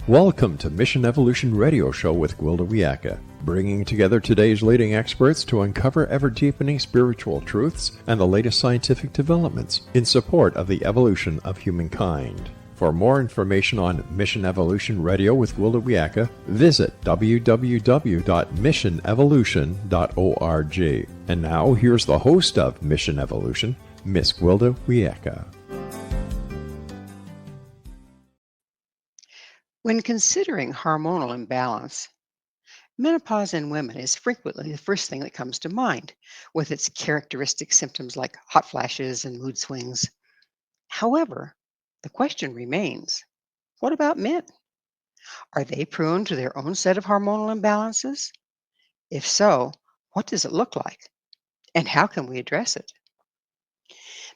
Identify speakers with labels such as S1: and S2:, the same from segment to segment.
S1: Welcome to Mission Evolution Radio Show with Gwilda Wiyaka, bringing together today's leading experts to uncover ever-deepening spiritual truths and the latest scientific developments in support of the evolution of humankind. For more information on Mission Evolution Radio with Gwilda Wiyaka, visit www.missionevolution.org. And now, here's the host of Mission Evolution, Miss Gwilda Wiyaka.
S2: When considering hormonal imbalance, menopause in women is frequently the first thing that comes to mind, with its characteristic symptoms like hot flashes and mood swings. However, the question remains, what about men? Are they prone to their own set of hormonal imbalances? If so, what does it look like? And how can we address it?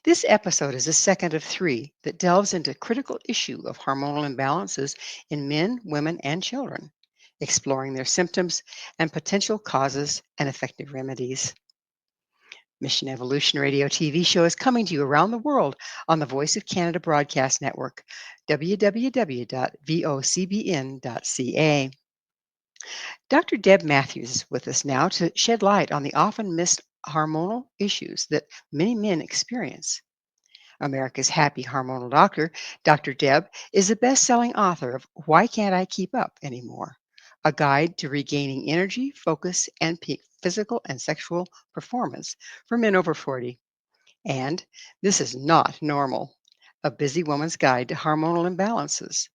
S2: This episode is the second of three that delves into critical issue of hormonal imbalances in men, women, and children, exploring their symptoms and potential causes and effective remedies. Mission Evolution Radio TV show is coming to you around the world on the Voice of Canada Broadcast Network, www.vocbn.ca. Dr. Deb Matthews is with us now to shed light on the often missed hormonal issues that many men experience. America's happy hormonal doctor, Dr. Deb, is the best-selling author of Why Can't I Keep Up Anymore? A guide to regaining energy, focus, and peak physical and sexual performance for men over 40. And This Is Not Normal, a busy woman's guide to hormonal imbalances.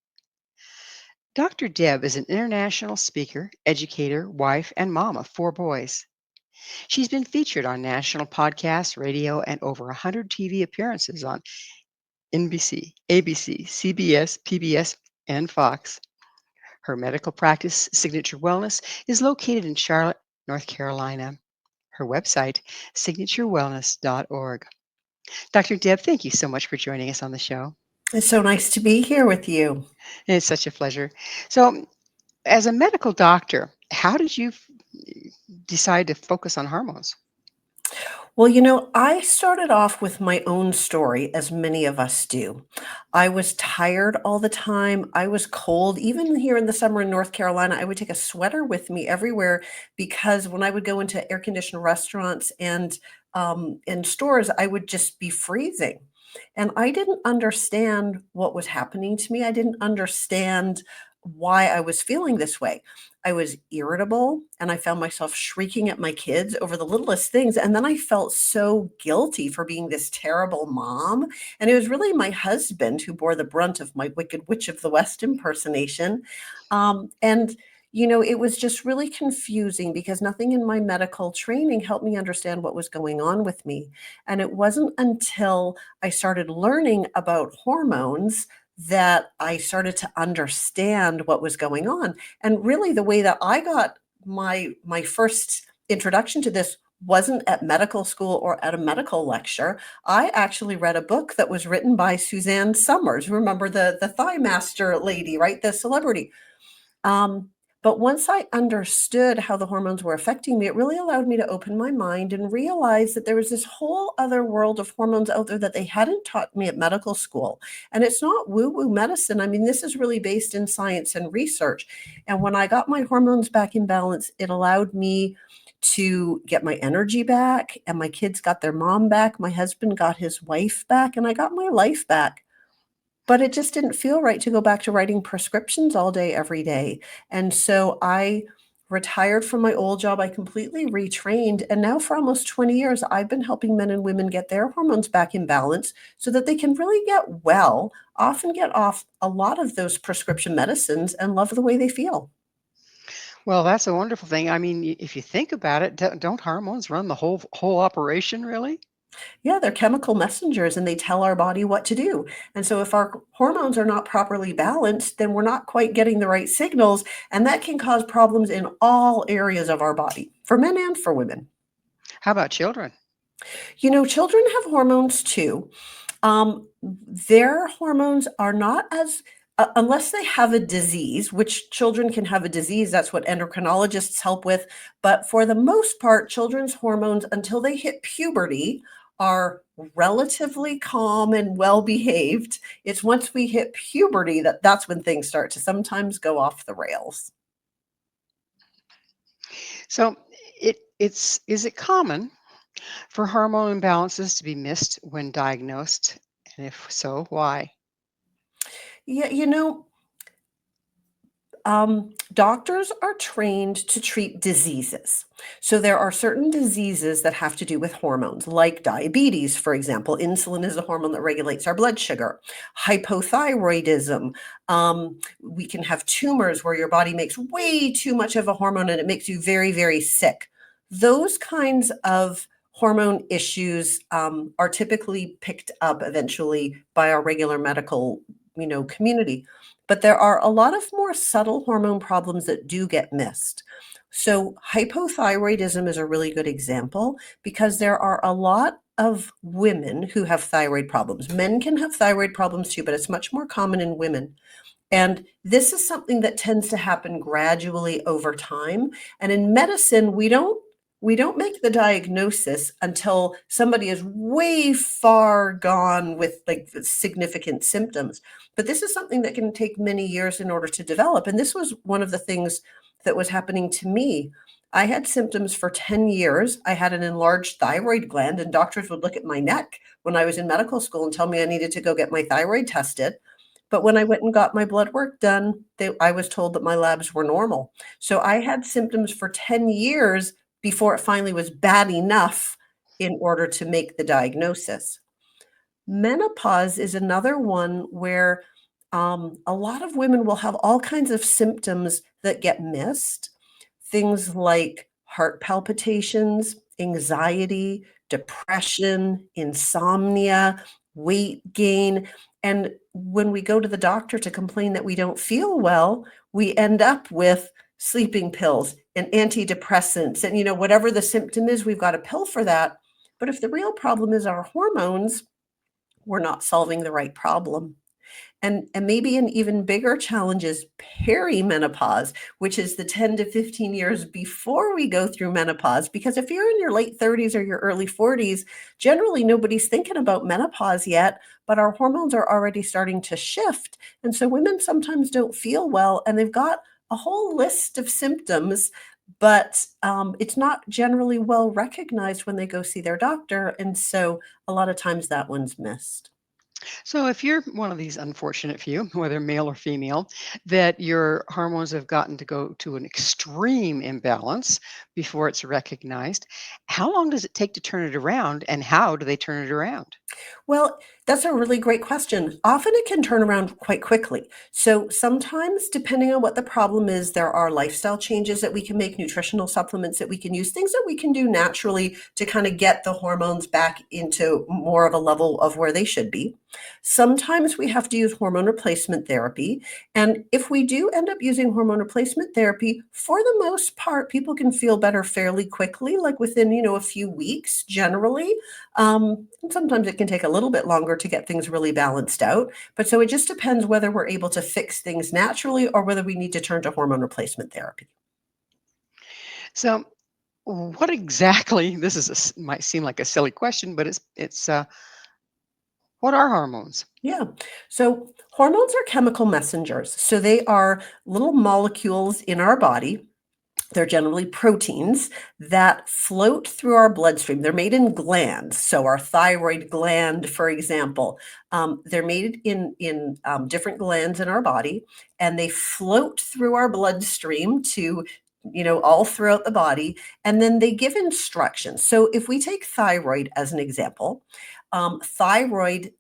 S2: Dr. Deb is an international speaker, educator, wife, and mom of 4 boys. She's been featured on national podcasts, radio, and over 100 TV appearances on NBC, ABC, CBS, PBS, and FOX. Her medical practice, Signature Wellness, is located in Charlotte, North Carolina. Her website, signaturewellness.org. Dr. Deb, thank you so much for joining us on the show.
S3: It's so nice to be here with you.
S2: It's such a pleasure. So, as a medical doctor, how did you decide to focus on hormones?
S3: Well, I started off with my own story, as many of us do. I was tired all the time. I was cold. Even here in the summer in North Carolina, I would take a sweater with me everywhere because when I would go into air-conditioned restaurants and in stores, I would just be freezing. And I didn't understand what was happening to me. I didn't understand why I was feeling this way. I was irritable and I found myself shrieking at my kids over the littlest things. And then I felt so guilty for being this terrible mom. And it was really my husband who bore the brunt of my Wicked Witch of the West impersonation. It was just really confusing because nothing in my medical training helped me understand what was going on with me. And it wasn't until I started learning about hormones that I started to understand what was going on. And really the way that I got my first introduction to this wasn't at medical school or at a medical lecture. I actually read a book that was written by Suzanne Summers. Remember the Thigh Master lady, right? The celebrity. But once I understood how the hormones were affecting me, it really allowed me to open my mind and realize that there was this whole other world of hormones out there that they hadn't taught me at medical school. And it's not woo-woo medicine. I mean, this is really based in science and research. And when I got my hormones back in balance, it allowed me to get my energy back, and my kids got their mom back. My husband got his wife back, and I got my life back. But it just didn't feel right to go back to writing prescriptions all day, every day. And so I retired from my old job. I completely retrained. And now for almost 20 years, I've been helping men and women get their hormones back in balance so that they can really get well, often get off a lot of those prescription medicines and love the way they feel.
S2: Well, that's a wonderful thing. I mean, if you think about it, don't hormones run the whole operation, really?
S3: Yeah, they're chemical messengers and they tell our body what to do. And so if our hormones are not properly balanced, then we're not quite getting the right signals. And that can cause problems in all areas of our body, for men and for women.
S2: How about children?
S3: Children have hormones too. Their hormones are not as unless they have a disease, which children can have a disease, that's what endocrinologists help with. But for the most part, children's hormones, until they hit puberty, are relatively calm and well behaved. It's once we hit puberty that's when things start to sometimes go off the rails.
S2: So is it common for hormone imbalances to be missed when diagnosed? And if so, why?
S3: Yeah, doctors are trained to treat diseases. So there are certain diseases that have to do with hormones, like diabetes, for example. Insulin is a hormone that regulates our blood sugar. Hypothyroidism. We can have tumors where your body makes way too much of a hormone and it makes you very, very sick. Those kinds of hormone issues are typically picked up eventually by our regular medical, community. But there are a lot of more subtle hormone problems that do get missed. So hypothyroidism is a really good example because there are a lot of women who have thyroid problems. Men can have thyroid problems too, but it's much more common in women. And this is something that tends to happen gradually over time. And in medicine, we don't make the diagnosis until somebody is way far gone with like significant symptoms. But this is something that can take many years in order to develop. And this was one of the things that was happening to me. I had symptoms for 10 years. I had an enlarged thyroid gland, and doctors would look at my neck when I was in medical school and tell me I needed to go get my thyroid tested. But when I went and got my blood work done, I was told that my labs were normal. So I had symptoms for 10 years before it finally was bad enough in order to make the diagnosis. Menopause is another one where a lot of women will have all kinds of symptoms that get missed. Things like heart palpitations, anxiety, depression, insomnia, weight gain. And when we go to the doctor to complain that we don't feel well, we end up with sleeping pills and antidepressants. And, whatever the symptom is, we've got a pill for that. But if the real problem is our hormones, we're not solving the right problem. And maybe an even bigger challenge is perimenopause, which is the 10 to 15 years before we go through menopause. Because if you're in your late 30s or your early 40s, generally nobody's thinking about menopause yet, but our hormones are already starting to shift. And so women sometimes don't feel well, and they've got a whole list of symptoms, but it's not generally well recognized when they go see their doctor. And so a lot of times that one's missed.
S2: So if you're one of these unfortunate few, whether male or female, that your hormones have gotten to go to an extreme imbalance before it's recognized, how long does it take to turn it around and how do they turn it around?
S3: Well, that's a really great question. Often it can turn around quite quickly. So sometimes, depending on what the problem is, there are lifestyle changes that we can make, nutritional supplements that we can use, things that we can do naturally to kind of get the hormones back into more of a level of where they should be. Sometimes we have to use hormone replacement therapy. And if we do end up using hormone replacement therapy, for the most part, people can feel better fairly quickly, like within, a few weeks generally. And sometimes it can take a little bit longer to get things really balanced out. But so it just depends whether we're able to fix things naturally or whether we need to turn to hormone replacement therapy.
S2: So what exactly, this is might seem like a silly question, but it's what are hormones?
S3: Yeah. So hormones are chemical messengers. So they are little molecules in our body. They're generally proteins that float through our bloodstream. They're made in glands. So our thyroid gland, for example, they're made in different glands in our body, and they float through our bloodstream to all throughout the body, and then they give instructions. So if we take thyroid as an example, thyroid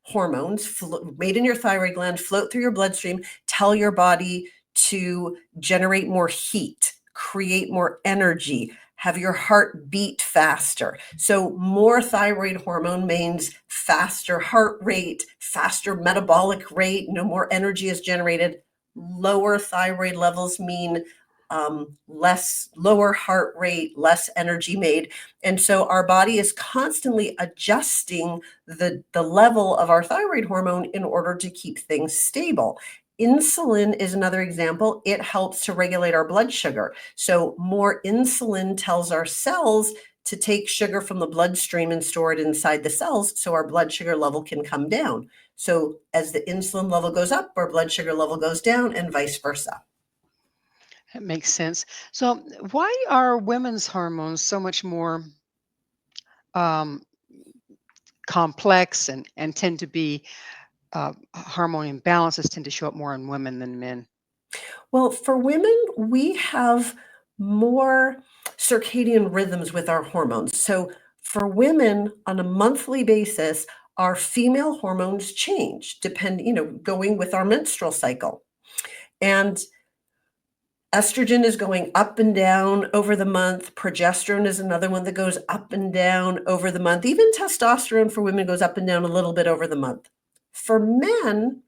S3: hormones made in your thyroid gland float through your bloodstream, tell your body to generate more heat, create more energy, have your heart beat faster. So more thyroid hormone means faster heart rate, faster metabolic rate, more energy is generated. Lower thyroid levels mean less lower heart rate, less energy made. And so our body is constantly adjusting the level of our thyroid hormone in order to keep things stable. Insulin is another example. It helps to regulate our blood sugar. So more insulin tells our cells to take sugar from the bloodstream and store it inside the cells so our blood sugar level can come down. So as the insulin level goes up, our blood sugar level goes down, and vice versa.
S2: That makes sense. So, why are women's hormones so much more um, complex and tend to be hormone imbalances tend to show up more in women than men?
S3: Well, for women, we have more circadian rhythms with our hormones. So for women on a monthly basis, our female hormones change, going with our menstrual cycle. And estrogen is going up and down over the month. Progesterone is another one that goes up and down over the month. Even testosterone for women goes up and down a little bit over the month. For men,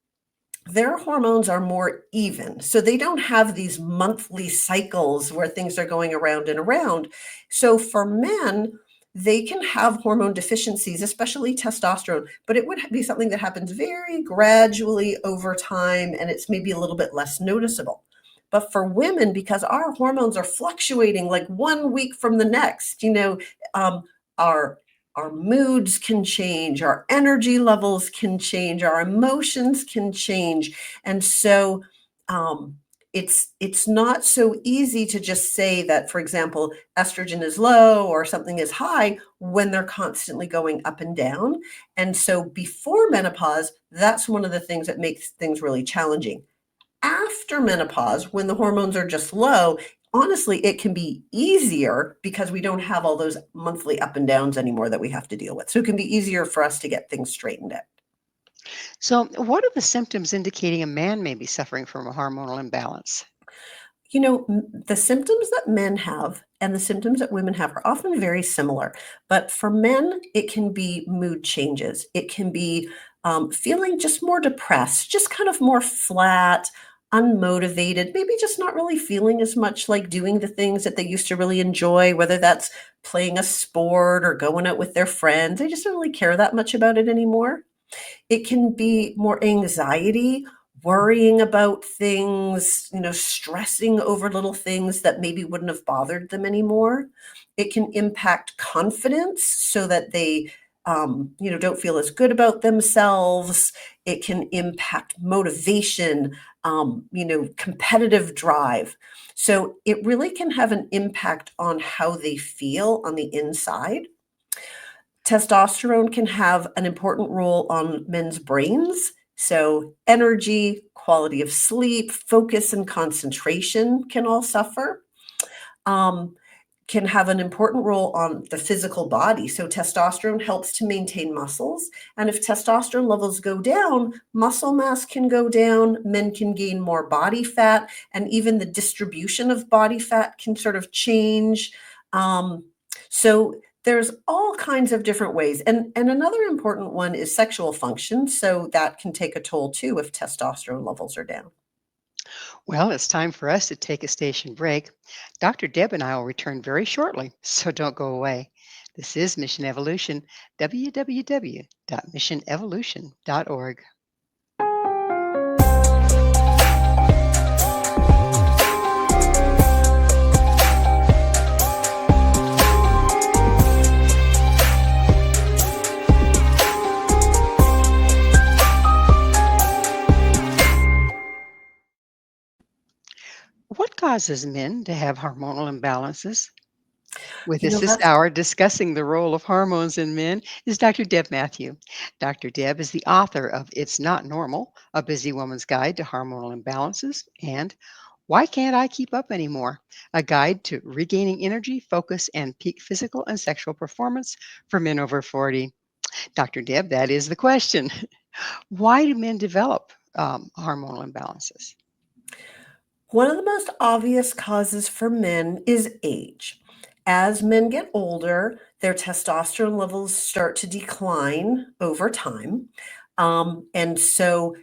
S3: their hormones are more even. So they don't have these monthly cycles where things are going around and around. So for men, they can have hormone deficiencies, especially testosterone, but it would be something that happens very gradually over time, and it's maybe a little bit less noticeable. But for women, because our hormones are fluctuating like 1 week from the next, our moods can change, our energy levels can change, our emotions can change. And so it's not so easy to just say that, for example, estrogen is low or something is high when they're constantly going up and down. And so before menopause, that's one of the things that makes things really challenging. After menopause, when the hormones are just low, honestly, it can be easier because we don't have all those monthly up and downs anymore that we have to deal with. So it can be easier for us to get things straightened out.
S2: So, what are the symptoms indicating a man may be suffering from a hormonal imbalance?
S3: The symptoms that men have and the symptoms that women have are often very similar. But for men, it can be mood changes. It can be feeling just more depressed, just kind of more flat, unmotivated, maybe just not really feeling as much like doing the things that they used to really enjoy, whether that's playing a sport or going out with their friends. They just don't really care that much about it anymore. It can be more anxiety, worrying about things, stressing over little things that maybe wouldn't have bothered them anymore. It can impact confidence so that they, don't feel as good about themselves. It can impact motivation, competitive drive. So it really can have an impact on how they feel on the inside. Testosterone can have an important role on men's brains. So energy, quality of sleep, focus, and concentration can all suffer. Can have an important role on the physical body. So testosterone helps to maintain muscles. And if testosterone levels go down, muscle mass can go down, men can gain more body fat, and even the distribution of body fat can sort of change. So there's all kinds of different ways. And another important one is sexual function. So that can take a toll too if testosterone levels are down.
S2: Well, it's time for us to take a station break. Dr. Deb and I will return very shortly, so don't go away. This is Mission Evolution, www.missionevolution.org. What causes men to have hormonal imbalances? With us this
S3: That's
S2: hour discussing the role of hormones in men is Dr. Deb Matthew. Dr. Deb is the author of It's Not Normal, A Busy Woman's Guide to Hormonal Imbalances, and Why Can't I Keep Up Anymore? A guide to regaining energy, focus, and peak physical and sexual performance for men over 40. Dr. Deb, that is the question. Why do men develop hormonal imbalances?
S3: one of the most obvious causes for men is age. As men get older, their testosterone levels start to decline over time. And so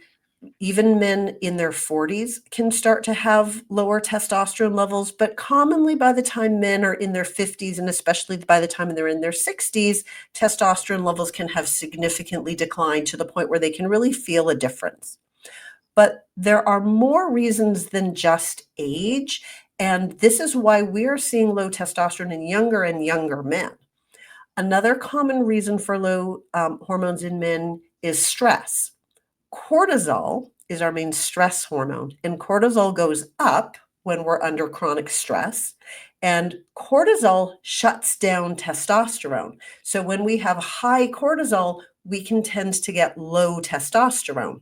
S3: even men in their 40s can start to have lower testosterone levels, but commonly by the time men are in their 50s, and especially by the time they're in their 60s, testosterone levels can have significantly declined to the point where they can really feel a difference. But there are more reasons than just age, and this is why we're seeing low testosterone in younger and younger men. Another common reason for low hormones in men is stress. Cortisol is our main stress hormone, and cortisol goes up when we're under chronic stress, and cortisol shuts down testosterone. So when we have high cortisol, we can tend to get low testosterone.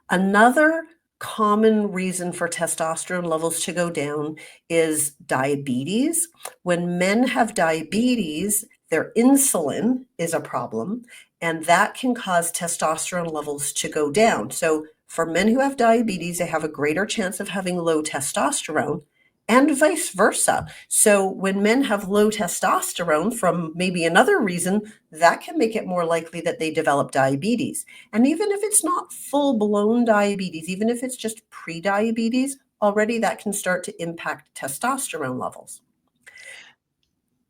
S3: Another common reason for testosterone levels to go down is diabetes. When men have diabetes, their insulin is a problem, and that can cause testosterone levels to go down. So for men who have diabetes, they have a greater chance of having low testosterone, and vice versa. So when men have low testosterone from maybe another reason, that can make it more likely that they develop diabetes. And even if it's not full-blown diabetes, even if it's just pre-diabetes, already that can start to impact testosterone levels.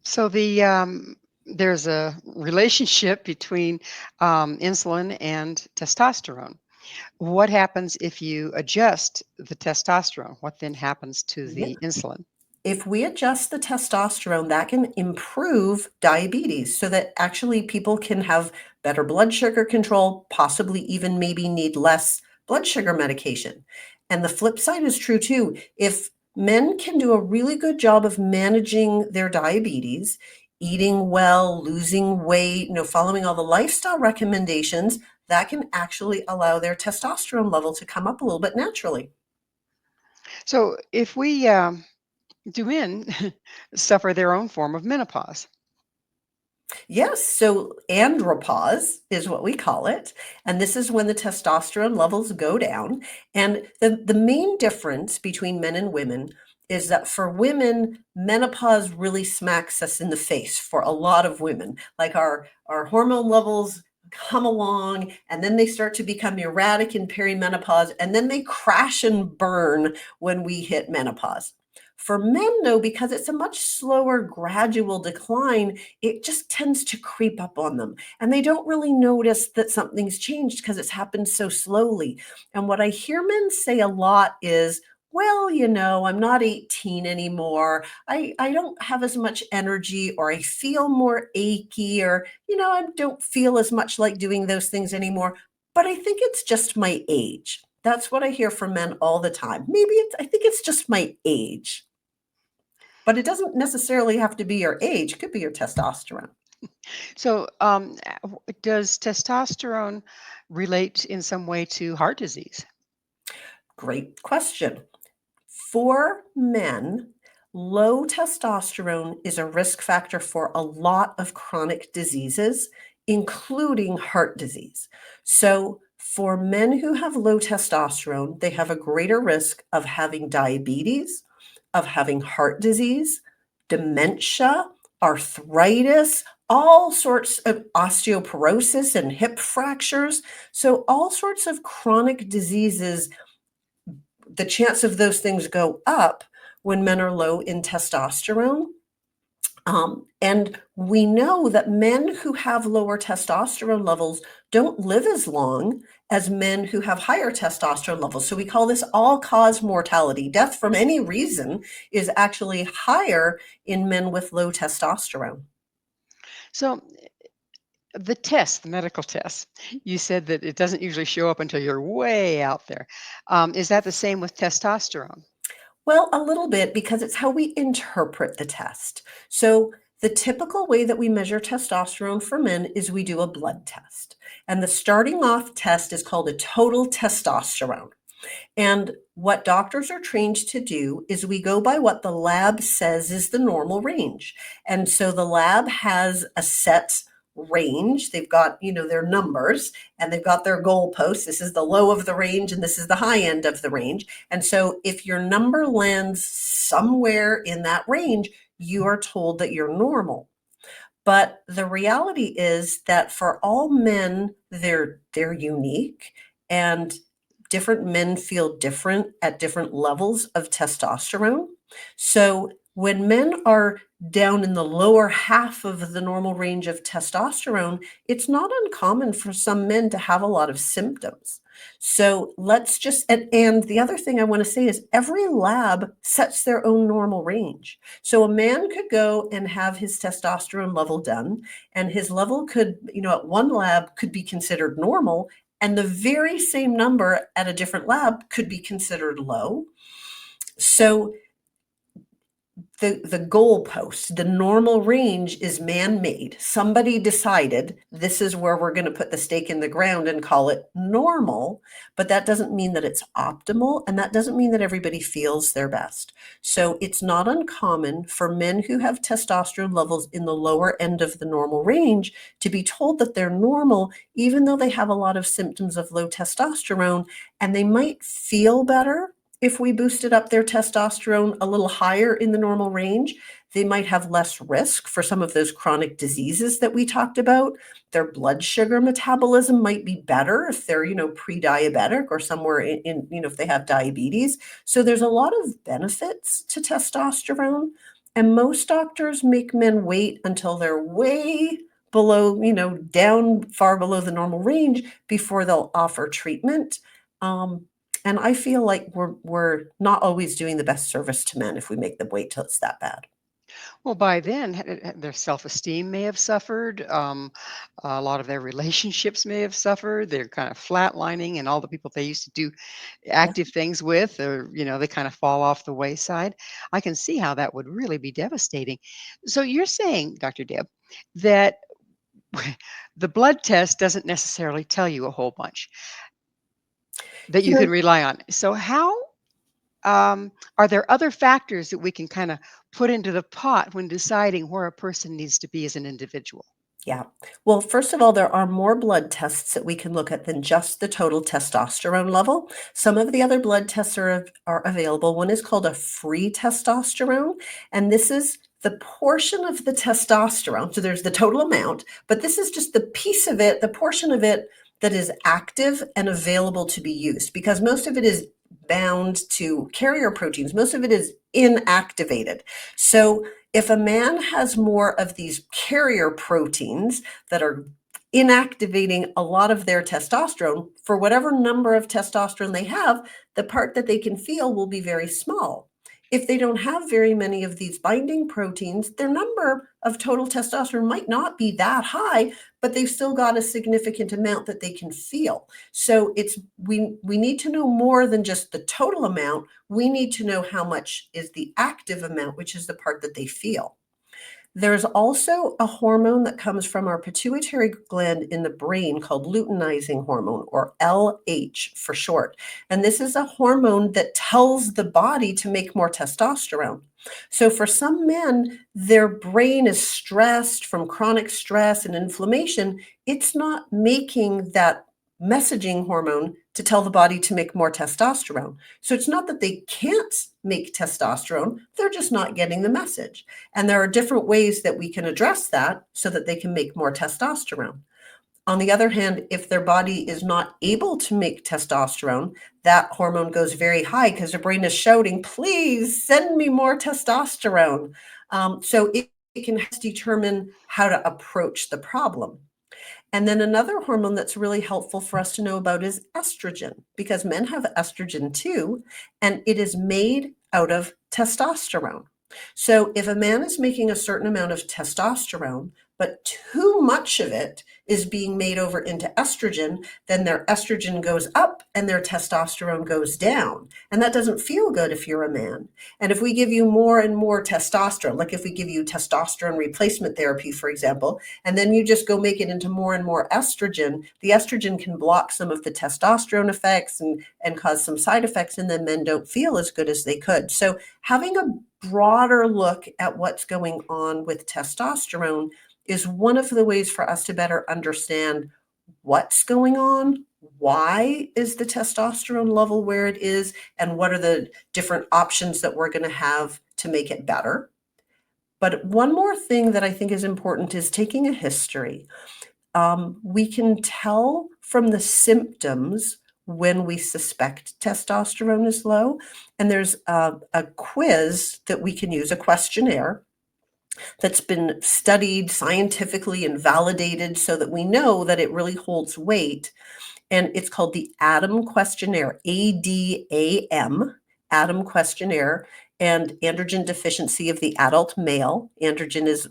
S2: So there's a relationship between insulin and testosterone. What happens if you adjust the testosterone? What then happens to the insulin?
S3: If we adjust the testosterone, that can improve diabetes so that actually people can have better blood sugar control, possibly even maybe need less blood sugar medication. And the flip side is true too. If men can do a really good job of managing their diabetes, eating well, losing weight, following all the lifestyle recommendations, that can actually allow their testosterone level to come up a little bit naturally.
S2: So if we do men suffer their own form of menopause?
S3: Yes, so andropause is what we call it. And this is when the testosterone levels go down. And the main difference between men and women is that for women, menopause really smacks us in the face for a lot of women. Like our hormone levels come along and then they start to become erratic in perimenopause and then they crash and burn when we hit menopause. For men, though, because it's a much slower, gradual decline, it just tends to creep up on them. And they don't really notice that something's changed because it's happened so slowly. And what I hear men say a lot is, well, I'm not 18 anymore. I don't have as much energy, or I feel more achy, or, I don't feel as much like doing those things anymore. But I think it's just my age. That's what I hear from men all the time. I think it's just my age. But it doesn't necessarily have to be your age. It could be your testosterone.
S2: So does testosterone relate in some way to heart disease?
S3: Great question. For men, low testosterone is a risk factor for a lot of chronic diseases, including heart disease. So for men who have low testosterone, they have a greater risk of having diabetes, of having heart disease, dementia, arthritis, all sorts of osteoporosis and hip fractures. So all sorts of chronic diseases, the chance of those things go up when men are low in testosterone. And we know that men who have lower testosterone levels don't live as long as men who have higher testosterone levels. So we call this all-cause mortality. Death from any reason is actually higher in men with low testosterone.
S2: So the medical test, you said that it doesn't usually show up until you're way out there. Is that the same with testosterone?
S3: Well, a little bit, because it's how we interpret the test. So the typical way that we measure testosterone for men is we do a blood test. And the starting off test is called a total testosterone. And what doctors are trained to do is we go by what the lab says is the normal range. And so the lab has a set range. They've got, their numbers, and they've got their goalposts. This is the low of the range and this is the high end of the range. And so if your number lands somewhere in that range, you are told that you're normal. But the reality is that for all men, they're unique, and different men feel different at different levels of testosterone. So When men are down in the lower half of the normal range of testosterone, it's not uncommon for some men to have a lot of symptoms. So let's just, and the other thing I want to say is every lab sets their own normal range. So a man could go and have his testosterone level done, and his level could, at one lab could be considered normal, and the very same number at a different lab could be considered low. So the goalpost, the normal range is man-made. Somebody decided this is where we're going to put the stake in the ground and call it normal, but that doesn't mean that it's optimal, and that doesn't mean that everybody feels their best. So it's not uncommon for men who have testosterone levels in the lower end of the normal range to be told that they're normal, even though they have a lot of symptoms of low testosterone, and they might feel better. If we boosted up their testosterone a little higher in the normal range, they might have less risk for some of those chronic diseases that we talked about. Their blood sugar metabolism might be better if they're, pre-diabetic or somewhere in, if they have diabetes. So there's a lot of benefits to testosterone. And most doctors make men wait until they're way below, down far below the normal range before they'll offer treatment. And I feel like we're not always doing the best service to men if we make them wait till it's that bad.
S2: Well, by then, their self-esteem may have suffered. A lot of their relationships may have suffered. They're kind of flatlining, and all the people they used to do
S3: Yeah.
S2: active things with, or they kind of fall off the wayside. I can see how that would really be devastating. So you're saying, Dr. Deb, that the blood test doesn't necessarily tell you a whole bunch that
S3: You
S2: you
S3: know,
S2: can rely on. So how are there other factors that we can kind of put into the pot when deciding where a person needs to be as an individual?
S3: yeah. Well, first of all, there are more blood tests that we can look at than just the total testosterone level. Some of the other blood tests are available. One is called a free testosterone, and this is the portion of the testosterone. So there's the total amount, but this is just the piece of it, the portion of it that is active and available to be used, because most of it is bound to carrier proteins. Most of it is inactivated. So if a man has more of these carrier proteins that are inactivating a lot of their testosterone, for whatever number of testosterone they have, the part that they can feel will be very small. If they don't have very many of these binding proteins, their number of total testosterone might not be that high, but they've still got a significant amount that they can feel. So we need to know more than just the total amount. We need to know how much is the active amount, which is the part that they feel. There's also a hormone that comes from our pituitary gland in the brain called luteinizing hormone, or LH for short. And this is a hormone that tells the body to make more testosterone. So for some men, their brain is stressed from chronic stress and inflammation. It's not making that messaging hormone to tell the body to make more testosterone. So it's not that they can't make testosterone, they're just not getting the message. And there are different ways that we can address that so that they can make more testosterone. On the other hand, if their body is not able to make testosterone, that hormone goes very high because their brain is shouting, please send me more testosterone. So it can determine how to approach the problem. And then another hormone that's really helpful for us to know about is estrogen, because men have estrogen too, and it is made out of testosterone. So if a man is making a certain amount of testosterone, but too much of it is being made over into estrogen, then their estrogen goes up and their testosterone goes down. And that doesn't feel good if you're a man. And if we give you more and more testosterone, like if we give you testosterone replacement therapy, for example, and then you just go make it into more and more estrogen, the estrogen can block some of the testosterone effects and cause some side effects, and then men don't feel as good as they could. So having a broader look at what's going on with testosterone is one of the ways for us to better understand what's going on, why is the testosterone level where it is, and what are the different options that we're going to have to make it better. But one more thing that I think is important is taking a history. We can tell from the symptoms when we suspect testosterone is low. And there's a quiz that we can use, a questionnaire that's been studied scientifically and validated so that we know that it really holds weight. And it's called the ADAM questionnaire, ADAM, ADAM questionnaire, and androgen deficiency of the adult male. Androgen is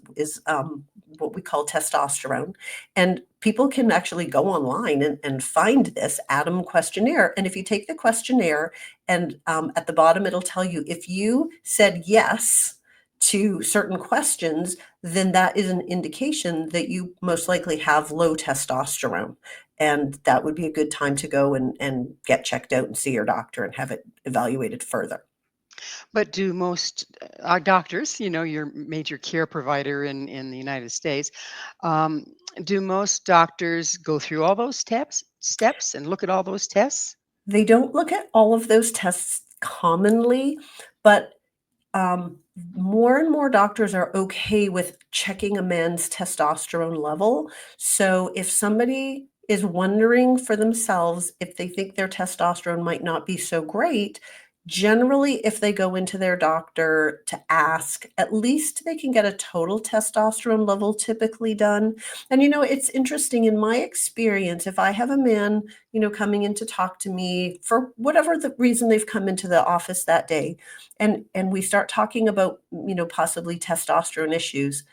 S3: what we call testosterone. And people can actually go online and find this ADAM questionnaire. And if you take the questionnaire and at the bottom, it'll tell you if you said yes to certain questions, then that is an indication that you most likely have low testosterone. And that would be a good time to go and get checked out and see your doctor and have it evaluated further.
S2: But do most doctors, your major care provider in the United States, um, do most doctors go through all those steps and look at all those tests?
S3: They don't look at all of those tests commonly, but more and more doctors are okay with checking a man's testosterone level. So if somebody is wondering for themselves if they think their testosterone might not be so great, generally, if they go into their doctor to ask, at least they can get a total testosterone level typically done. And it's interesting in my experience, if I have a man, coming in to talk to me for whatever the reason they've come into the office that day, and we start talking about, possibly testosterone issues,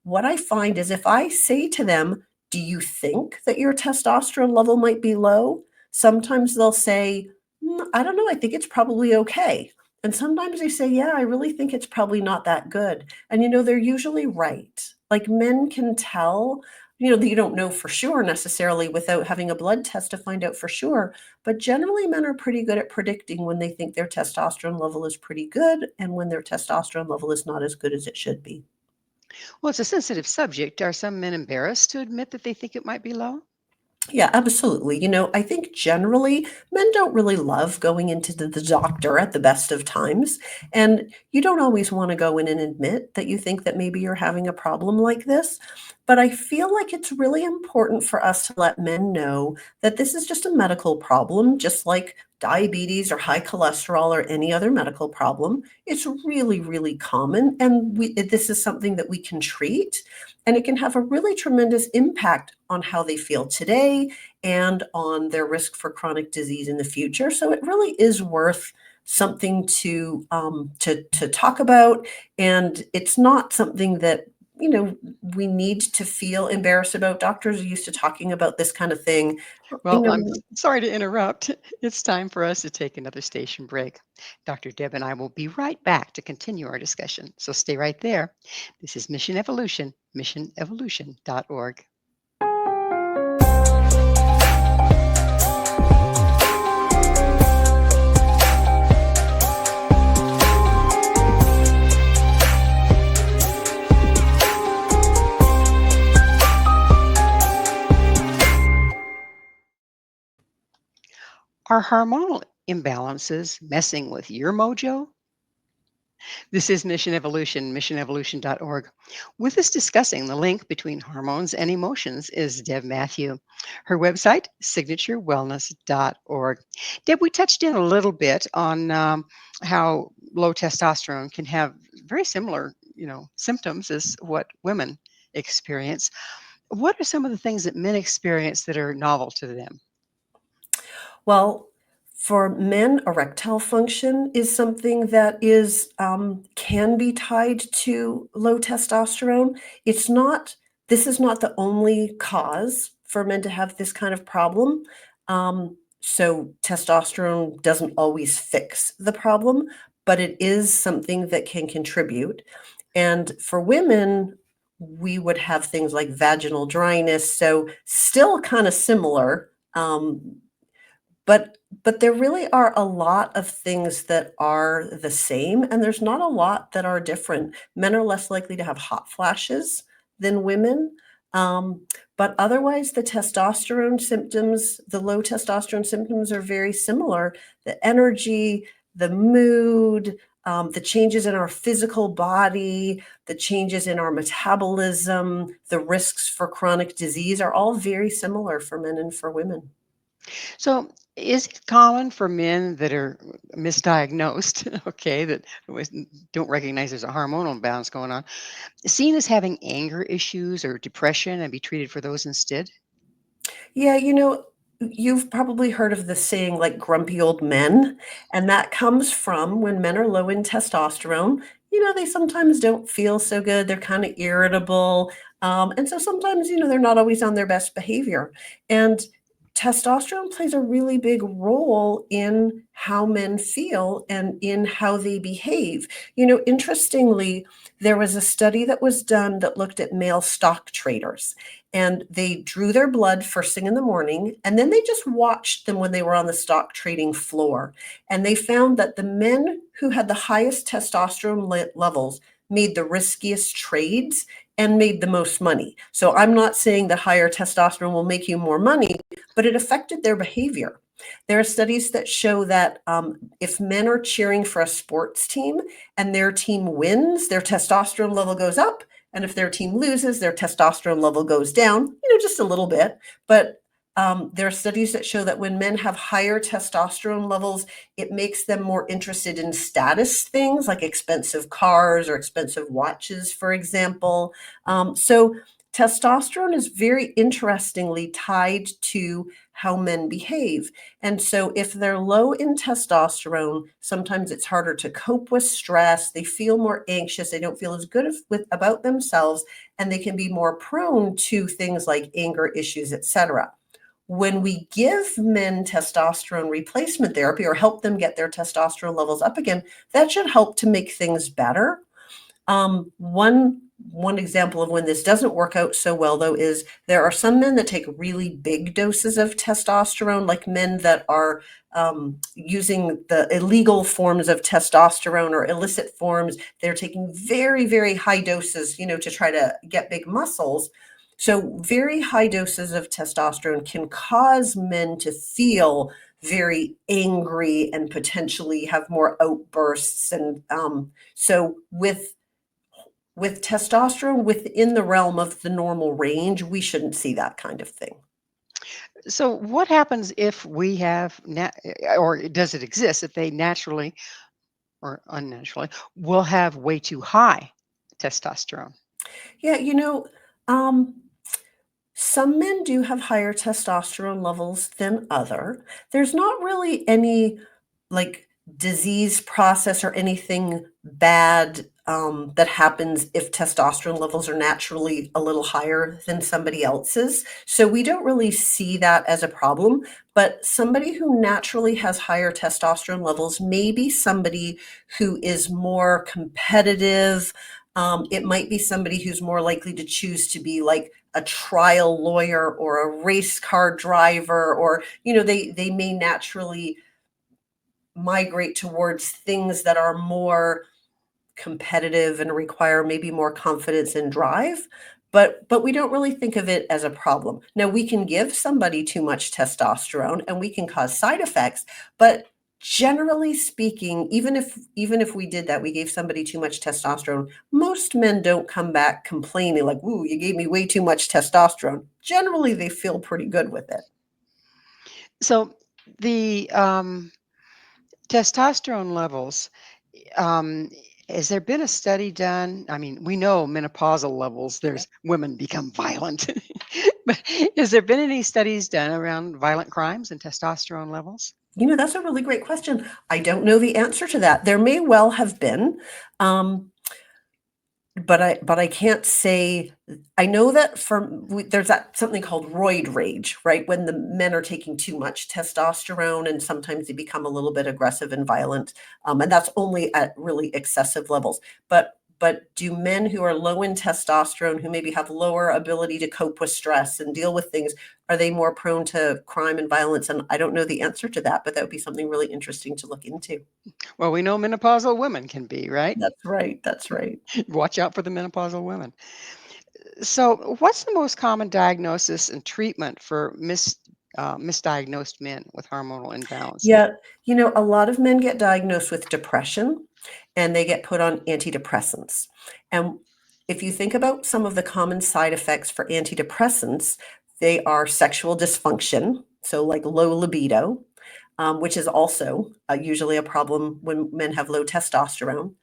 S3: what I find is if I say to them, do you think that your testosterone level might be low? Sometimes they'll say, I don't know, I think it's probably okay. And sometimes they say, yeah, I really think it's probably not that good. And they're usually right. Like men can tell, that you don't know for sure necessarily without having a blood test to find out for sure. But generally men are pretty good at predicting when they think their testosterone level is pretty good and when their testosterone level is not as good as it should be.
S2: Well, it's a sensitive subject. Are some men embarrassed to admit that they think it might be low?
S3: Yeah, absolutely. I think generally men don't really love going into the doctor at the best of times. And you don't always want to go in and admit that you think that maybe you're having a problem like this. But I feel like it's really important for us to let men know that this is just a medical problem, just like diabetes or high cholesterol or any other medical problem. It's really, really common. And this is something that we can treat. And it can have a really tremendous impact on how they feel today and on their risk for chronic disease in the future. So it really is worth something to talk about. And it's not something that we need to feel embarrassed about. Doctors are used to talking about this kind of thing.
S2: Well, I'm sorry to interrupt. It's time for us to take another station break. Dr. Deb and I will be right back to continue our discussion. So stay right there. This is Mission Evolution, missionevolution.org. Are hormonal imbalances messing with your mojo? This is Mission Evolution, missionevolution.org. With us discussing the link between hormones and emotions is Deb Matthew. Her website, signaturewellness.org. Deb, we touched in a little bit on how low testosterone can have very similar, symptoms as what women experience. What are some of the things that men experience that are novel to them?
S3: Well, for men, erectile function is something that is can be tied to low testosterone. This is not the only cause for men to have this kind of problem. So testosterone doesn't always fix the problem, but it is something that can contribute. And for women, we would have things like vaginal dryness. So still kind of similar. But there really are a lot of things that are the same, and there's not a lot that are different. Men are less likely to have hot flashes than women. But otherwise, the low testosterone symptoms are very similar. The energy, the mood, the changes in our physical body, the changes in our metabolism, the risks for chronic disease are all very similar for men and for women.
S2: So Is it common for men that are misdiagnosed, okay, that don't recognize there's a hormonal imbalance going on, seen as having anger issues or depression and be treated for those instead?
S3: Yeah, you've probably heard of the saying like grumpy old men, and that comes from when men are low in testosterone. They sometimes don't feel so good. They're kind of irritable. And so sometimes, they're not always on their best behavior. And testosterone plays a really big role in how men feel and in how they behave. Interestingly, there was a study that was done that looked at male stock traders, and they drew their blood first thing in the morning, and then they just watched them when they were on the stock trading floor. And they found that the men who had the highest testosterone levels made the riskiest trades and made the most money. So I'm not saying the higher testosterone will make you more money, but it affected their behavior. There are studies that show that if men are cheering for a sports team and their team wins, their testosterone level goes up. And if their team loses, their testosterone level goes down, just a little bit. But there are studies that show that when men have higher testosterone levels, it makes them more interested in status things like expensive cars or expensive watches, for example. So testosterone is very interestingly tied to how men behave. And so if they're low in testosterone, sometimes it's harder to cope with stress. They feel more anxious. They don't feel as good about themselves, and they can be more prone to things like anger issues, etc. When we give men testosterone replacement therapy or help them get their testosterone levels up again, that should help to make things better. One example of when this doesn't work out so well, though, is there are some men that take really big doses of testosterone, like men that are using the illegal forms of testosterone or illicit forms. They're taking very, very high doses, to try to get big muscles. So very high doses of testosterone can cause men to feel very angry and potentially have more outbursts. And so with testosterone within the realm of the normal range, we shouldn't see that kind of thing.
S2: So, what happens if we have, or does it exist if they naturally or unnaturally will have way too high testosterone?
S3: Yeah, um, some men do have higher testosterone levels than other. There's not really any like disease process or anything bad that happens if testosterone levels are naturally a little higher than somebody else's. So we don't really see that as a problem. But somebody who naturally has higher testosterone levels may be somebody who is more competitive. It might be somebody who's more likely to choose to be like a trial lawyer or a race car driver, or they may naturally migrate towards things that are more competitive and require maybe more confidence and drive. But we don't really think of it as a problem. Now, we can give somebody too much testosterone and we can cause side effects, but generally speaking, even if we did that, we gave somebody too much testosterone, most men don't come back complaining like, "Ooh, you gave me way too much testosterone." Generally, they feel pretty good with it.
S2: So, the testosterone levels, um, has there been a study done? I mean, we know menopausal levels, there's women become violent. But has there been any studies done around violent crimes and testosterone levels?
S3: That's a really great question. I don't know the answer to that. There may well have been, but I can't say. I know that there's that something called roid rage, right? When the men are taking too much testosterone, and sometimes they become a little bit aggressive and violent, and that's only at really excessive levels. But do men who are low in testosterone, who maybe have lower ability to cope with stress and deal with things, are they more prone to crime and violence? And I don't know the answer to that, but that would be something really interesting to look into.
S2: Well, we know menopausal women can be, right?
S3: That's right. That's right.
S2: Watch out for the menopausal women. So, what's the most common diagnosis and treatment for misdiagnosed men with hormonal imbalances?
S3: Yeah, a lot of men get diagnosed with depression and they get put on antidepressants. And if you think about some of the common side effects for antidepressants, they are sexual dysfunction, so like low libido. which is also usually a problem when men have low testosterone.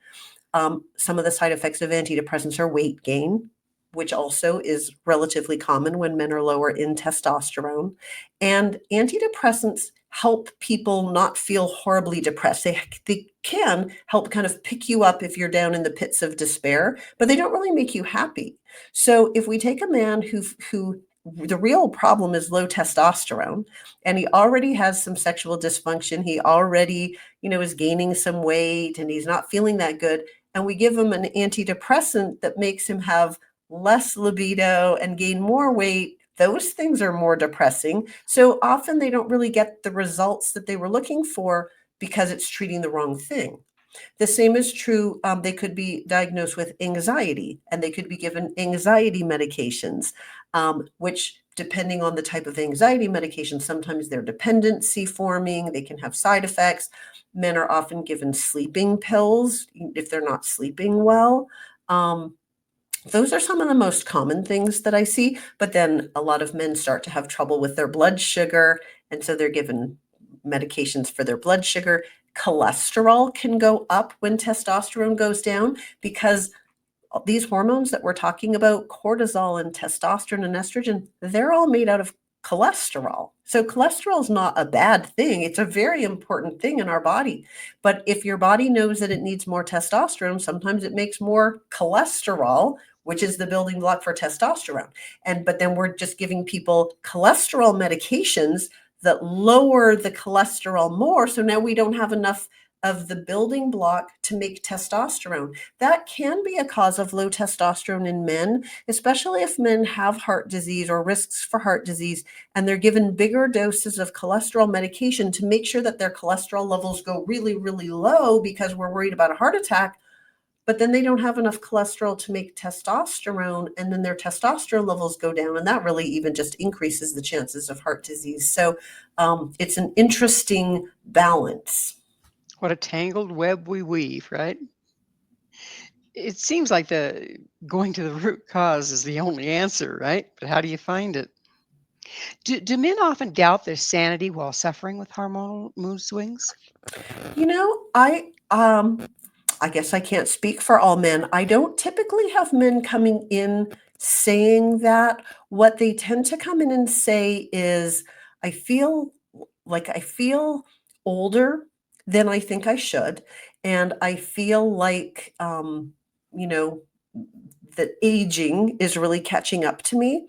S3: Some of the side effects of antidepressants are weight gain, which also is relatively common when men are lower in testosterone. And antidepressants help people not feel horribly depressed. They can help kind of pick you up if you're down in the pits of despair, but they don't really make you happy. So if we take a man who the real problem is low testosterone, and he already has some sexual dysfunction, he already, is gaining some weight and he's not feeling that good, and we give him an antidepressant that makes him have less libido and gain more weight, those things are more depressing. So often they don't really get the results that they were looking for because it's treating the wrong thing. The same is true. They could be diagnosed with anxiety and they could be given anxiety medications, which depending on the type of anxiety medication, sometimes they're dependency forming, they can have side effects. Men are often given sleeping pills if they're not sleeping well. Those are some of the most common things that I see, but then a lot of men start to have trouble with their blood sugar, and so they're given medications for their blood sugar. Cholesterol can go up when testosterone goes down because these hormones that we're talking about, cortisol and testosterone and estrogen, they're all made out of cholesterol. So cholesterol is not a bad thing. It's a very important thing in our body. But if your body knows that it needs more testosterone, sometimes it makes more cholesterol, which is the building block for testosterone. But then we're just giving people cholesterol medications that lower the cholesterol more. So now we don't have enough of the building block to make testosterone. That can be a cause of low testosterone in men, especially if men have heart disease or risks for heart disease, and they're given bigger doses of cholesterol medication to make sure that their cholesterol levels go really, really low because we're worried about a heart attack. But then they don't have enough cholesterol to make testosterone, and then their testosterone levels go down, and that really even just increases the chances of heart disease. So it's an interesting balance.
S2: What a tangled web we weave, right? It seems like the going to the root cause is the only answer, right? But how do you find it? Do men often doubt their sanity while suffering with hormonal mood swings?
S3: I guess I can't speak for all men. I don't typically have men coming in saying that. What they tend to come in and say is, I feel I feel older than I think I should. And I feel like, you know, that aging is really catching up to me.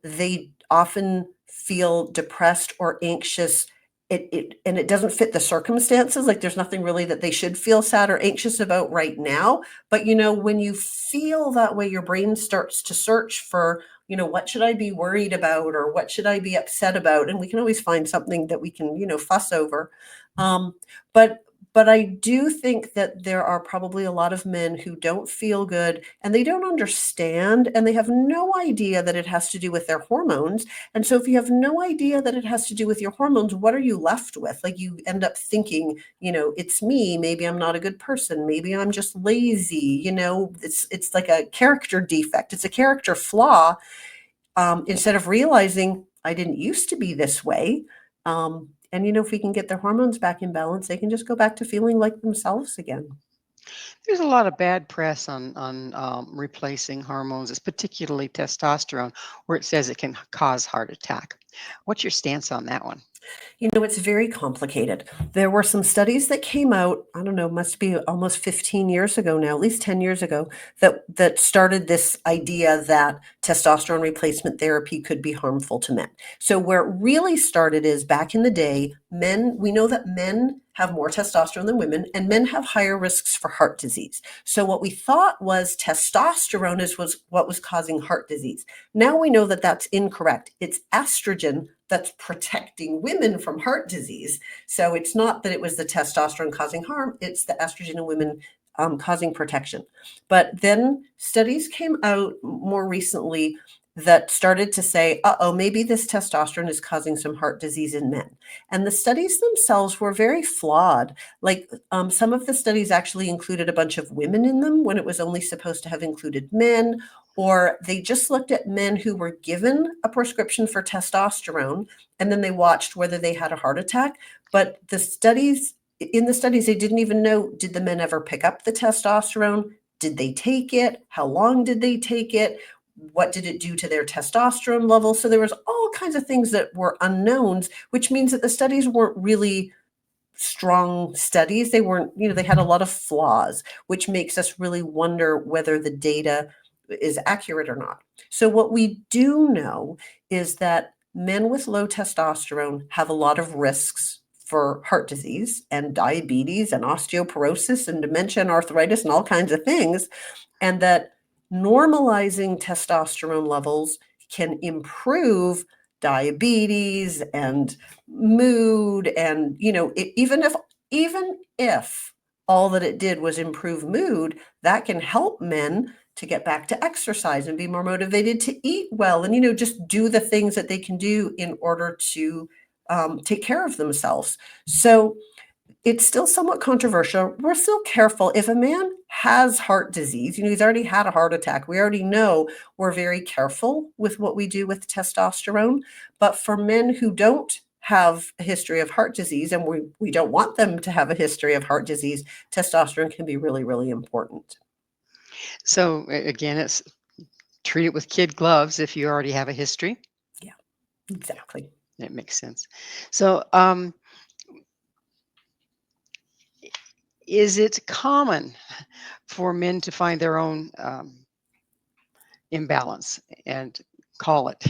S3: They often feel depressed or anxious. It doesn't fit the circumstances. Like there's nothing really that they should feel sad or anxious about right now. But when you feel that way, your brain starts to search for, what should I be worried about or what should I be upset about? And we can always find something that we can, fuss over. Um, but but I do think that there are probably a lot of men who don't feel good and they don't understand and they have no idea that it has to do with their hormones. And so if you have no idea that it has to do with your hormones, what are you left with? Like you end up thinking, it's me, maybe I'm not a good person, maybe I'm just lazy, it's like a character defect, it's a character flaw. Instead of realizing I didn't used to be this way. And if we can get their hormones back in balance, they can just go back to feeling like themselves again.
S2: There's a lot of bad press on replacing hormones, it's particularly testosterone, where it says it can cause heart attack. What's your stance on that one?
S3: It's very complicated. There were some studies that came out, I don't know, must be almost 15 years ago now, at least 10 years ago, that started this idea that testosterone replacement therapy could be harmful to men. So where it really started is back in the day, we know that men have more testosterone than women, and men have higher risks for heart disease. So what we thought was testosterone was what was causing heart disease. Now we know that that's incorrect. It's estrogen that's protecting women from heart disease. So it's not that it was the testosterone causing harm, it's the estrogen in women causing protection. But then studies came out more recently that started to say, maybe this testosterone is causing some heart disease in men. And the studies themselves were very flawed. Like some of the studies actually included a bunch of women in them when it was only supposed to have included men, Or they just looked at men who were given a prescription for testosterone, and then they watched whether they had a heart attack. But in the studies, they didn't even know, did the men ever pick up the testosterone? Did they take it? How long did they take it? What did it do to their testosterone level? So there was all kinds of things that were unknowns, which means that the studies weren't really strong studies. They weren't, they had a lot of flaws, which makes us really wonder whether the data is accurate or not. So what we do know is that men with low testosterone have a lot of risks for heart disease and diabetes and osteoporosis and dementia and arthritis and all kinds of things, and that normalizing testosterone levels can improve diabetes and mood. And even if all that it did was improve mood, that can help men to get back to exercise and be more motivated to eat well, and just do the things that they can do in order to take care of themselves. So it's still somewhat controversial. We're still careful. If a man has heart disease, he's already had a heart attack, we already know we're very careful with what we do with testosterone. But for men who don't have a history of heart disease, and we don't want them to have a history of heart disease, testosterone can be really, really important.
S2: So again, it's treat it with kid gloves if you already have a history.
S3: Yeah, exactly.
S2: It makes sense. So is it common for men to find their own imbalance and call it?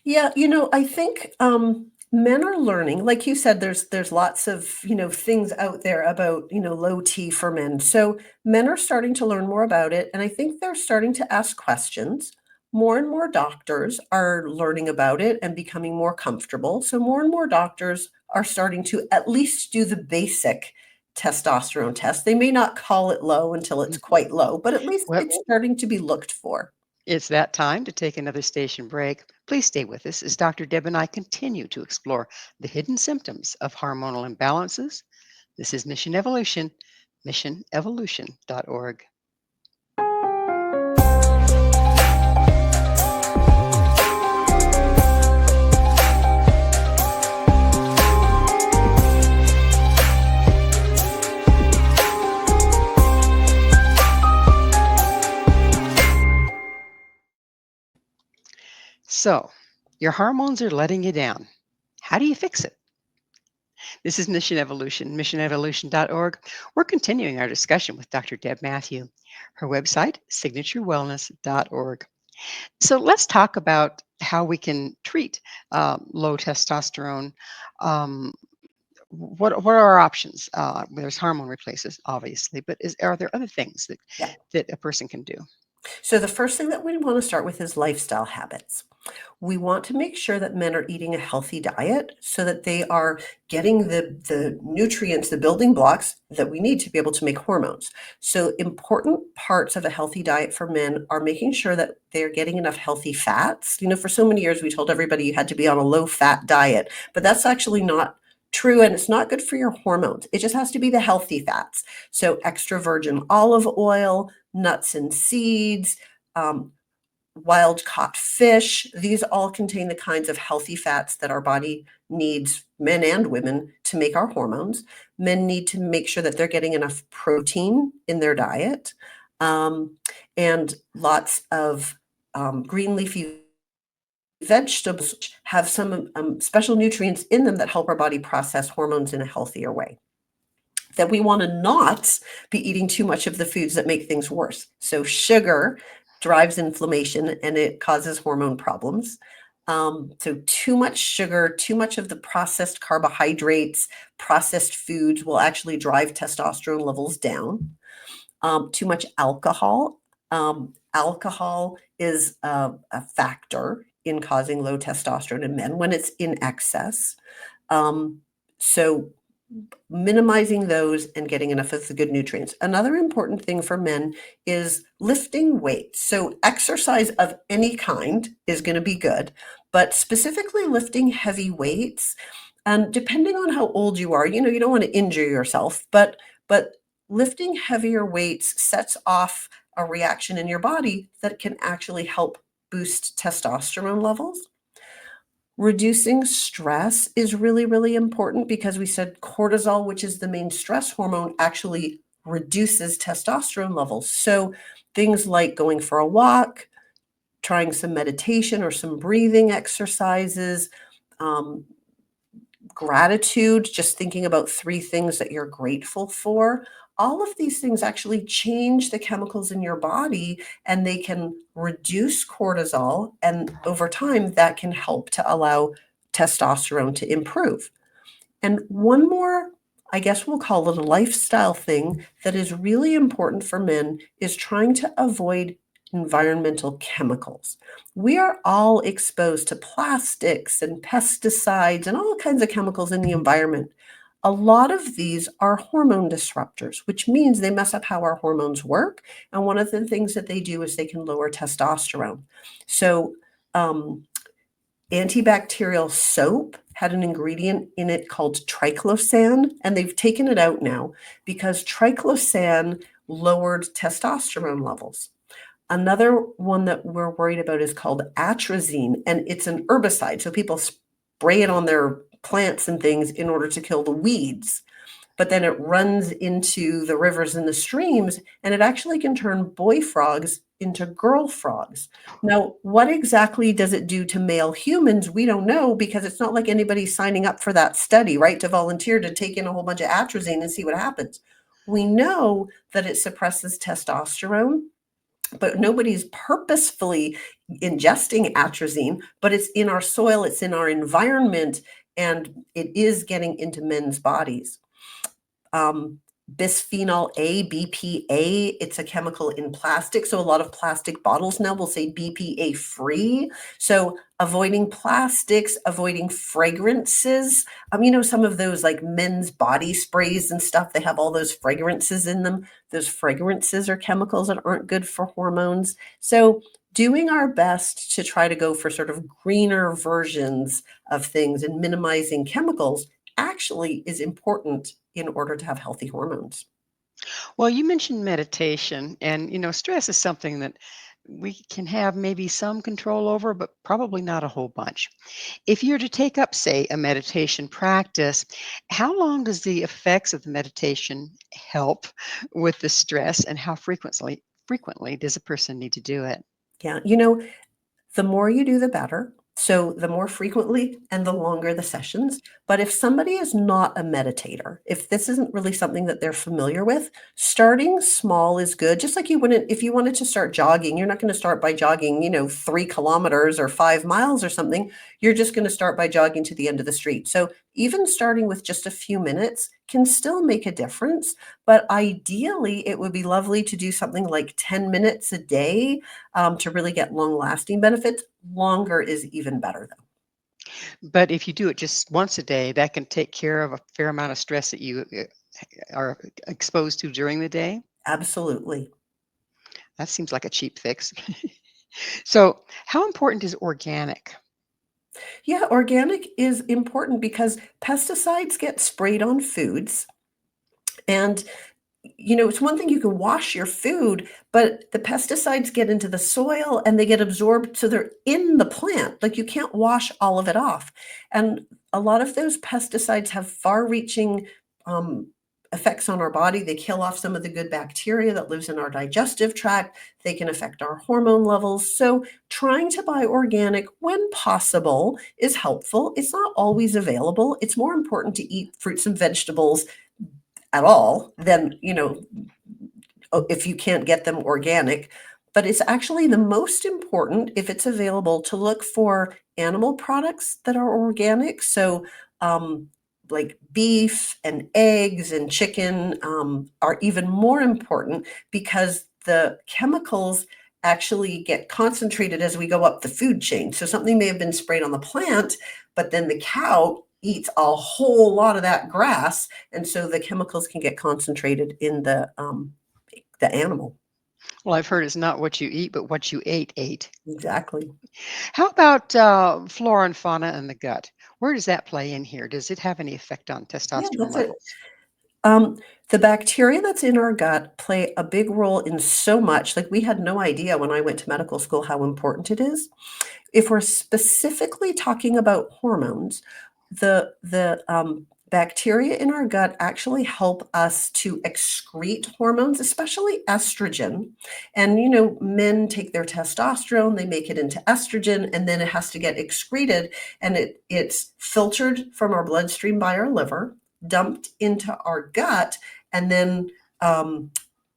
S3: Yeah, I think men are learning. Like you said, there's lots of things out there about low T for men. So men are starting to learn more about it, and I think they're starting to ask questions. More and more doctors are learning about it and becoming more comfortable. So more and more doctors are starting to at least do the basic testosterone test. They may not call it low until it's quite low, but at least
S2: Well,
S3: it's starting to be looked for.
S2: it's that time to take another station break. Please stay with us as Dr. Deb and I continue to explore the hidden symptoms of hormonal imbalances. This is Mission Evolution, missionevolution.org. So, your hormones are letting you down. How do you fix it? This is Mission Evolution, missionevolution.org. We're continuing our discussion with Dr. Deb Matthew. Her website, signaturewellness.org. So let's talk about how we can treat low testosterone. What are our options? There's hormone replacements, obviously, but are there other things that a person can do?
S3: So the first thing that we want to start with is lifestyle habits. We want to make sure that men are eating a healthy diet so that they are getting the nutrients, the building blocks that we need to be able to make hormones. So important parts of a healthy diet for men are making sure that they're getting enough healthy fats. For so many years, we told everybody you had to be on a low-fat diet, but that's actually not true, and it's not good for your hormones. It just has to be the healthy fats. So extra virgin olive oil, nuts and seeds, wild caught fish. These all contain the kinds of healthy fats that our body needs, men and women, to make our hormones. Men need to make sure that they're getting enough protein in their diet, and lots of green leafy vegetables have some special nutrients in them that help our body process hormones in a healthier way. That we want to not be eating too much of the foods that make things worse. So sugar drives inflammation and it causes hormone problems. So too much sugar, too much of the processed carbohydrates, processed foods will actually drive testosterone levels down. Too much alcohol. Alcohol is a factor in causing low testosterone in men when it's in excess. So minimizing those and getting enough of the good nutrients. Another important thing for men is lifting weights. So exercise of any kind is going to be good, but specifically lifting heavy weights, depending on how old you are, you don't want to injure yourself, but lifting heavier weights sets off a reaction in your body that can actually help boost testosterone levels. Reducing stress is really, really important because we said cortisol, which is the main stress hormone, actually reduces testosterone levels. So things like going for a walk, trying some meditation or some breathing exercises, um, gratitude, just thinking about 3 things that you're grateful for. All of these things actually change the chemicals in your body, and they can reduce cortisol, and over time, that can help to allow testosterone to improve. And one more, I guess we'll call it a lifestyle thing that is really important for men is trying to avoid environmental chemicals. We are all exposed to plastics and pesticides and all kinds of chemicals in the environment. A lot of these are hormone disruptors, which means they mess up how our hormones work. And one of the things that they do is they can lower testosterone. So, antibacterial soap had an ingredient in it called triclosan, and they've taken it out now because triclosan lowered testosterone levels. Another one that we're worried about is called atrazine, and it's an herbicide. So people spray it on their plants and things in order to kill the weeds. But then it runs into the rivers and the streams, and it actually can turn boy frogs into girl frogs. Now, what exactly does it do to male humans? We don't know because it's not like anybody's signing up for that study, right? To volunteer to take in a whole bunch of atrazine and see what happens. We know that it suppresses testosterone, but nobody's purposefully ingesting atrazine, but it's in our soil, it's in our environment, and it is getting into men's bodies. Bisphenol A, BPA, it's a chemical in plastic. So a lot of plastic bottles now will say BPA free. So avoiding plastics, avoiding fragrances. Some of those like men's body sprays and stuff, they have all those fragrances in them. Those fragrances are chemicals that aren't good for hormones. So doing our best to try to go for sort of greener versions of things and minimizing chemicals actually is important in order to have healthy hormones.
S2: Well, you mentioned meditation, and stress is something that we can have maybe some control over, but probably not a whole bunch. If you're to take up, say, a meditation practice, how long does the effects of the meditation help with the stress, and how frequently does a person need to do it?
S3: Yeah, the more you do, the better. So the more frequently and the longer the sessions. But if somebody is not a meditator, if this isn't really something that they're familiar with, starting small is good. Just like you wouldn't, if you wanted to start jogging, you're not going to start by jogging, 3 kilometers or 5 miles or something. You're just going to start by jogging to the end of the street. So even starting with just a few minutes can still make a difference. But ideally, it would be lovely to do something like 10 minutes a day to really get long-lasting benefits. Longer is even better, though.
S2: But if you do it just once a day, that can take care of a fair amount of stress that you are exposed to during the day.
S3: Absolutely.
S2: That seems like a cheap fix. So, how important is organic?
S3: Yeah, organic is important because pesticides get sprayed on foods. And it's one thing you can wash your food, but the pesticides get into the soil and they get absorbed. So they're in the plant. Like you can't wash all of it off. And a lot of those pesticides have far reaching um, effects on our body. They kill off some of the good bacteria that lives in our digestive tract. They can affect our hormone levels. So trying to buy organic when possible is helpful. It's not always available. It's more important to eat fruits and vegetables at all, then, if you can't get them organic. But it's actually the most important, if it's available, to look for animal products that are organic. So, like beef and eggs and chicken are even more important because the chemicals actually get concentrated as we go up the food chain. So something may have been sprayed on the plant, but then the cow eats a whole lot of that grass, and so the chemicals can get concentrated in the animal.
S2: Well, I've heard it's not what you eat, but what you ate.
S3: Exactly.
S2: How about flora and fauna in the gut? Where does that play in here? Does it have any effect on
S3: Yeah,
S2: testosterone
S3: that's a
S2: levels?
S3: Um, the bacteria that's in our gut play a big role in so much. Like we had no idea when I went to medical school how important it is. If we're specifically talking about hormones, the bacteria in our gut actually help us to excrete hormones, especially estrogen. And men take their testosterone, they make it into estrogen, and then it has to get excreted, and it's filtered from our bloodstream by our liver, dumped into our gut, and then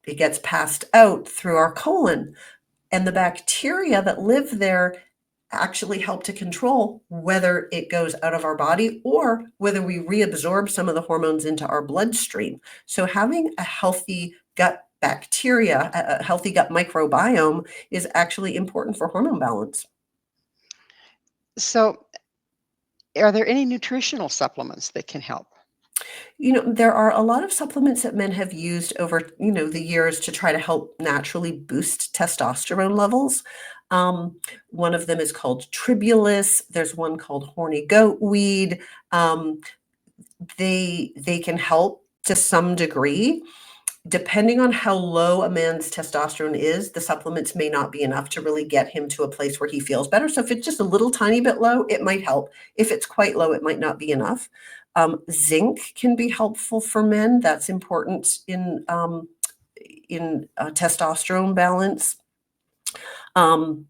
S3: it gets passed out through our colon. And the bacteria that live there actually help to control whether it goes out of our body or whether we reabsorb some of the hormones into our bloodstream. So having a healthy gut bacteria, a healthy gut microbiome is actually important for hormone balance.
S2: So, are there any nutritional supplements that can help?
S3: There are a lot of supplements that men have used over, the years to try to help naturally boost testosterone levels. Um, One of them is called Tribulus. There's one called horny goat weed. Um, they can help to some degree. Depending on how low a man's testosterone is, the supplements may not be enough to really get him to a place where he feels better. So if it's just a little tiny bit low, it might help. If it's quite low, it might not be enough. Zinc can be helpful for men. That's important in testosterone balance. Um,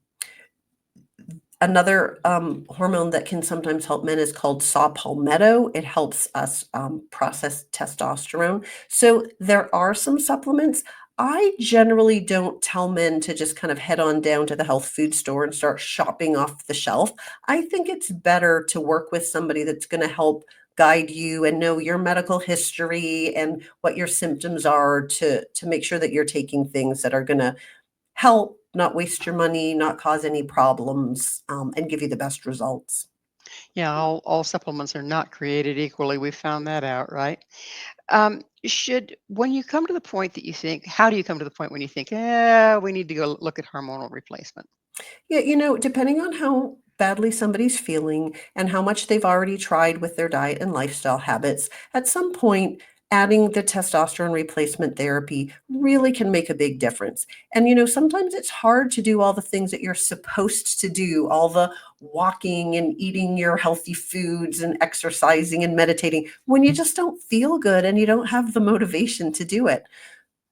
S3: Another hormone that can sometimes help men is called saw palmetto. It helps us process testosterone. So there are some supplements. I generally don't tell men to just kind of head on down to the health food store and start shopping off the shelf. I think it's better to work with somebody that's going to help guide you and know your medical history and what your symptoms are to make sure that you're taking things that are going to help, not waste your money, not cause any problems, and give you the best results.
S2: Yeah, all supplements are not created equally. We found that out, right? When you come to the point that you think, how do you come to the point when you think, we need to go look at hormonal replacement?
S3: Yeah, depending on how badly somebody's feeling and how much they've already tried with their diet and lifestyle habits, at some point, adding the testosterone replacement therapy really can make a big difference. And, sometimes it's hard to do all the things that you're supposed to do, all the walking and eating your healthy foods and exercising and meditating when you just don't feel good and you don't have the motivation to do it.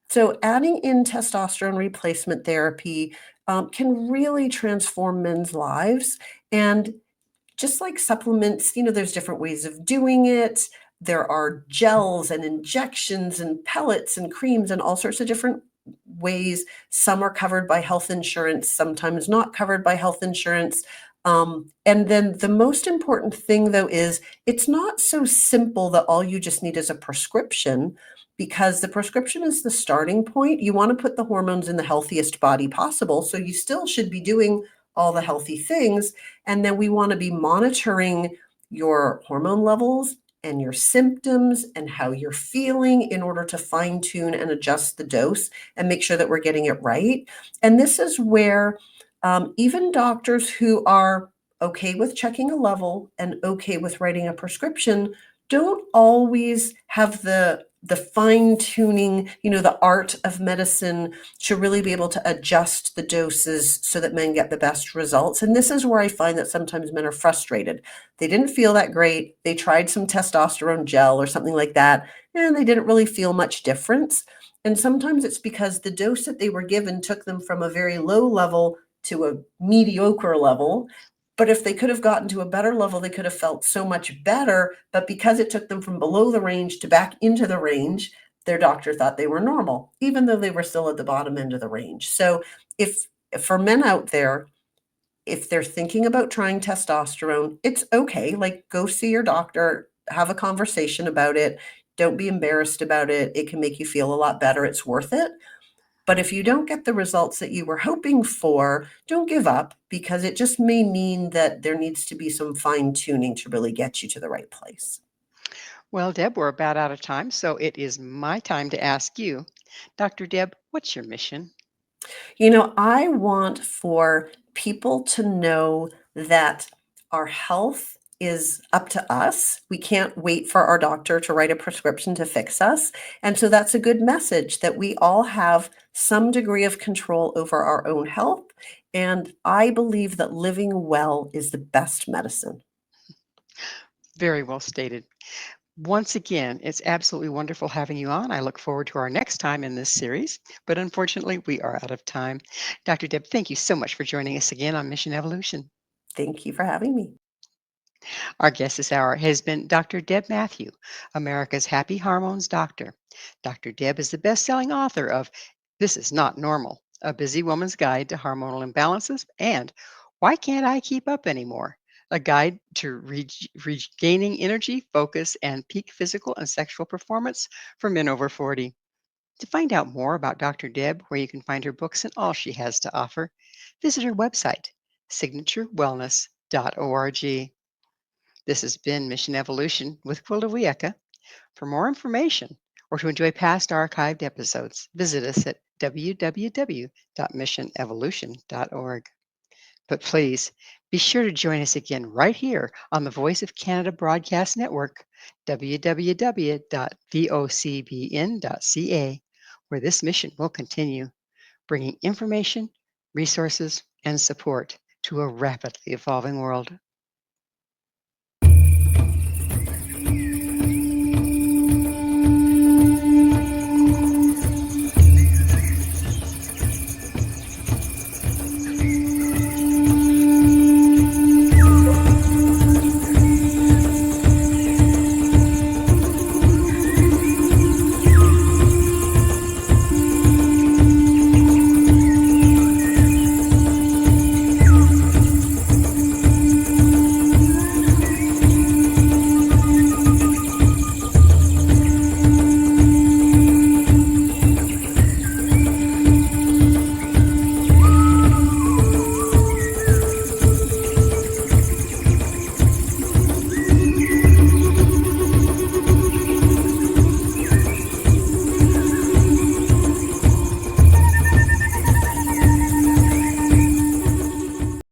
S3: So, adding in testosterone replacement therapy can really transform men's lives. And just like supplements, there's different ways of doing it. There are gels and injections and pellets and creams and all sorts of different ways. Some are covered by health insurance, sometimes not covered by health insurance. And then the most important thing, though, is it's not so simple that all you just need is a prescription, because the prescription is the starting point. You want to put the hormones in the healthiest body possible. So you still should be doing all the healthy things. And then we want to be monitoring your hormone levels and your symptoms and how you're feeling in order to fine tune and adjust the dose and make sure that we're getting it right. And this is where even doctors who are okay with checking a level and okay with writing a prescription don't always have the fine tuning, the art of medicine to really be able to adjust the doses so that men get the best results. And this is where I find that sometimes men are frustrated. They didn't feel that great. They tried some testosterone gel or something like that, and they didn't really feel much difference. And sometimes it's because the dose that they were given took them from a very low level to a mediocre level. But if they could have gotten to a better level, they could have felt so much better. But because it took them from below the range to back into the range, their doctor thought they were normal, even though they were still at the bottom end of the range. So if for men out there, if they're thinking about trying testosterone, it's okay. Like, go see your doctor, have a conversation about it. Don't be embarrassed about it. It can make you feel a lot better. It's worth it. But if you don't get the results that you were hoping for, don't give up, because it just may mean that there needs to be some fine tuning to really get you to the right place.
S2: Well, Deb, we're about out of time, so it is my time to ask you, Dr. Deb, what's your mission?
S3: I want for people to know that our health is up to us. We can't wait for our doctor to write a prescription to fix us. And so that's a good message that we all have some degree of control over our own health. And I believe that living well is the best medicine.
S2: Very well stated. Once again, it's absolutely wonderful having you on. I look forward to our next time in this series, but unfortunately, we are out of time. Dr. Deb, thank you so much for joining us again on Mission Evolution.
S3: Thank you for having me.
S2: Our guest this hour has been Dr. Deb Matthew, America's Happy Hormones Doctor. Dr. Deb is the best-selling author of This Is Not Normal, A Busy Woman's Guide to Hormonal Imbalances, and Why Can't I Keep Up Anymore? A guide to regaining energy, focus, and peak physical and sexual performance for men over 40. To find out more about Dr. Deb, where you can find her books and all she has to offer, visit her website, signaturewellness.org. This has been Mission Evolution with Gwilda Wiyaka. For more information or to enjoy past archived episodes, visit us at www.missionevolution.org. But please be sure to join us again right here on the Voice of Canada Broadcast Network, www.vocbn.ca, where this mission will continue, bringing information, resources, and support to a rapidly evolving world.